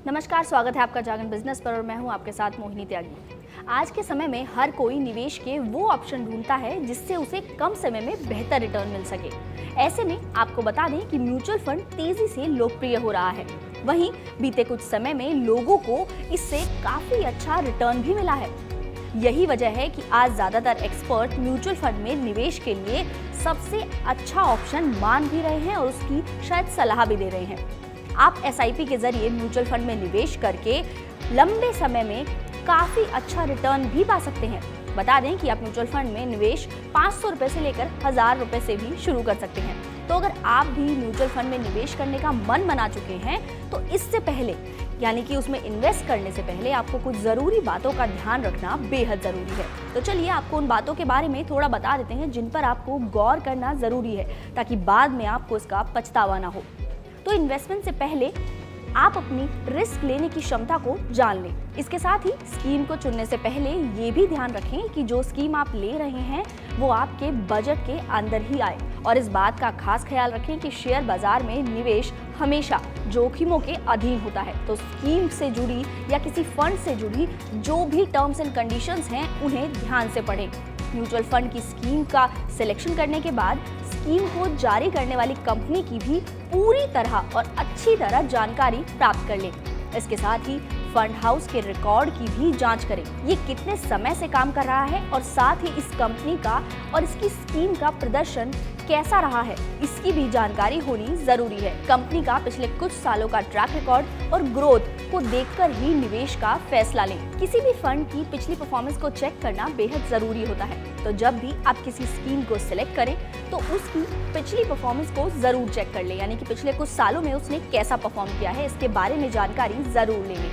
नमस्कार, स्वागत है आपका जागरण बिजनेस पर और मैं हूं आपके साथ मोहिनी त्यागी। आज के समय में हर कोई निवेश के वो ऑप्शन ढूंढता है जिससे उसे कम समय में बेहतर रिटर्न मिल सके। ऐसे में आपको बता दें कि म्यूचुअल फंड तेजी से लोकप्रिय हो रहा है। वहीं बीते कुछ समय में लोगों को इससे काफी अच्छा रिटर्न भी मिला है। यही वजह है कि आज ज्यादातर एक्सपर्ट म्यूचुअल फंड में निवेश के लिए सबसे अच्छा ऑप्शन मान भी रहे हैं और उसकी शायद सलाह भी दे रहे हैं। आप एसआईपी के जरिए म्यूचुअल फंड में निवेश करके लंबे समय में काफी अच्छा रिटर्न भी पा सकते हैं। बता दें कि आप म्यूचुअल फंड में निवेश 500 रुपए से लेकर 1000 रुपए से भी शुरू कर सकते हैं। तो अगर आप भी म्यूचुअल फंड में निवेश करने का मन बना चुके हैं तो इससे पहले यानी कि उसमें इन्वेस्ट करने से पहले आपको कुछ जरूरी बातों का ध्यान रखना बेहद जरूरी है। तो चलिए आपको उन बातों के बारे में थोड़ा बता देते हैं जिन पर आपको गौर करना जरूरी है ताकि बाद में आपको इसका पछतावा ना हो। तो इन्वेस्टमेंट से पहले आप अपनी रिस्क लेने की क्षमता को जान लें। इसके साथ ही स्कीम को चुनने से पहले ये भी ध्यान रखें कि जो स्कीम आप ले रहे हैं वो आपके बजट के अंदर ही आए और इस बात का खास ख्याल रखें कि शेयर बाजार में निवेश हमेशा जोखिमों के अधीन होता है। तो स्कीम से जुड़ी या किसी फंड से जुड़ी जो भी टर्म्स एंड कंडीशंस हैं उन्हें ध्यान से पढ़ें। म्यूचुअल फंड की स्कीम का सिलेक्शन करने के बाद स्कीम को जारी करने वाली कंपनी की भी पूरी तरह और अच्छी तरह जानकारी प्राप्त कर लें। इसके साथ ही फंड हाउस के रिकॉर्ड की भी जांच करें। ये कितने समय से काम कर रहा है और साथ ही इस कंपनी का और इसकी स्कीम का प्रदर्शन कैसा रहा है, इसकी भी जानकारी होनी जरूरी है। कंपनी का पिछले कुछ सालों का ट्रैक रिकॉर्ड और ग्रोथ को देखकर ही निवेश का फैसला लें। किसी भी फंड की पिछली परफॉर्मेंस को चेक करना बेहद जरूरी होता है। तो जब भी आप किसी स्कीम को सिलेक्ट करें तो उसकी पिछली परफॉर्मेंस को जरूर चेक कर लें, यानी कि पिछले कुछ सालों में उसने कैसा परफॉर्म किया है इसके बारे में जानकारी जरूर ले लें।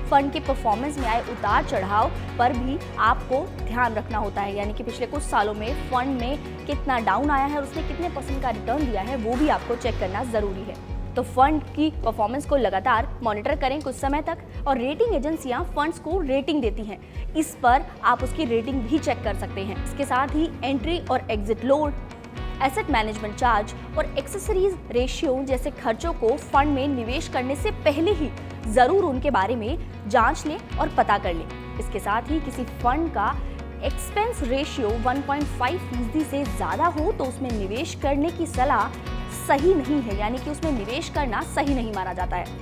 फंड के परफॉर्मेंस में आए उतार चढ़ाव पर भी आपको ध्यान रखना होता है, यानी कि पिछले कुछ सालों में फंड में कितना डाउन आया है और उसने कितने % का रिटर्न दिया है वो भी आपको चेक करना जरूरी है। तो फंड की परफॉर्मेंस को लगातार मॉनिटर करें कुछ समय तक और रेटिंग एजेंसियां फंड्स को रेटिंग देती हैं, इस पर आप उसकी रेटिंग भी चेक कर सकते हैं। इसके साथ ही एंट्री और exit load, asset management charge और एक्सेसरीज रेशियो जैसे खर्चों को फंड में निवेश करने से पहले ही जरूर उनके बारे में जांच लें और पता कर लें। इसके साथ ही किसी फंड का एक्सपेंस रेशियो 1.5% से ज्यादा हो तो उसमें निवेश करने की सलाह सही नहीं है, यानी कि उसमें निवेश करना सही नहीं माना जाता है।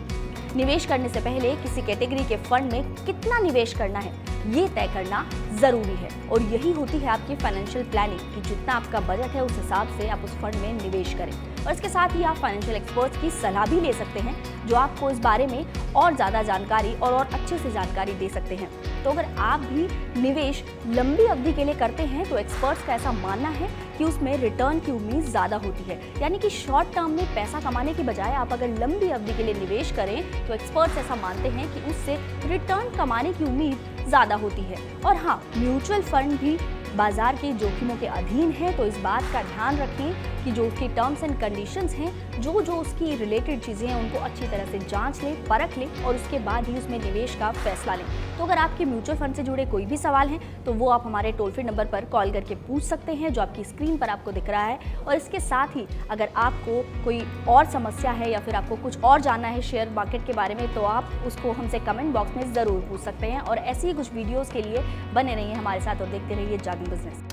निवेश करने से पहले किसी कैटेगरी के फंड में कितना निवेश करना है ये तय करना जरूरी है और यही होती है आपकी फाइनेंशियल प्लानिंग कि जितना आपका बजट है उस हिसाब से आप उस फंड में निवेश करें। और इसके साथ ही आप फाइनेंशियल एक्सपर्ट्स की सलाह भी ले सकते हैं जो आपको इस बारे में और ज़्यादा जानकारी और अच्छे से जानकारी दे सकते हैं। तो अगर आप भी निवेश लंबी अवधि के लिए करते हैं तो एक्सपर्ट्स का ऐसा मानना है कि उसमें रिटर्न की उम्मीद ज़्यादा होती है, यानी कि शॉर्ट टर्म में पैसा कमाने की बजाय आप अगर लंबी अवधि के लिए निवेश करें तो एक्सपर्ट्स ऐसा मानते हैं कि उससे रिटर्न कमाने की उम्मीद ज़्यादा होती है। और हाँ, म्यूचुअल फंड भी बाजार के जोखिमों के अधीन है, तो इस बात का ध्यान रखें कि जो उसकी टर्म्स एंड कंडीशंस हैं, जो उसकी रिलेटेड चीज़ें हैं उनको अच्छी तरह से जांच लें, परख लें और उसके बाद ही उसमें निवेश का फैसला लें। तो अगर आपके म्यूचुअल फंड से जुड़े कोई भी सवाल हैं तो वो आप हमारे टोल फ्री नंबर पर कॉल करके पूछ सकते हैं जो आपकी स्क्रीन पर आपको दिख रहा है। और इसके साथ ही अगर आपको कोई और समस्या है या फिर आपको कुछ और जानना है शेयर मार्केट के बारे में तो आप उसको हमसे कमेंट बॉक्स में ज़रूर पूछ सकते हैं। और ऐसी ही कुछ वीडियोज़ के लिए बने रहिए हमारे साथ और देखते रहिए जागरण बिजनेस।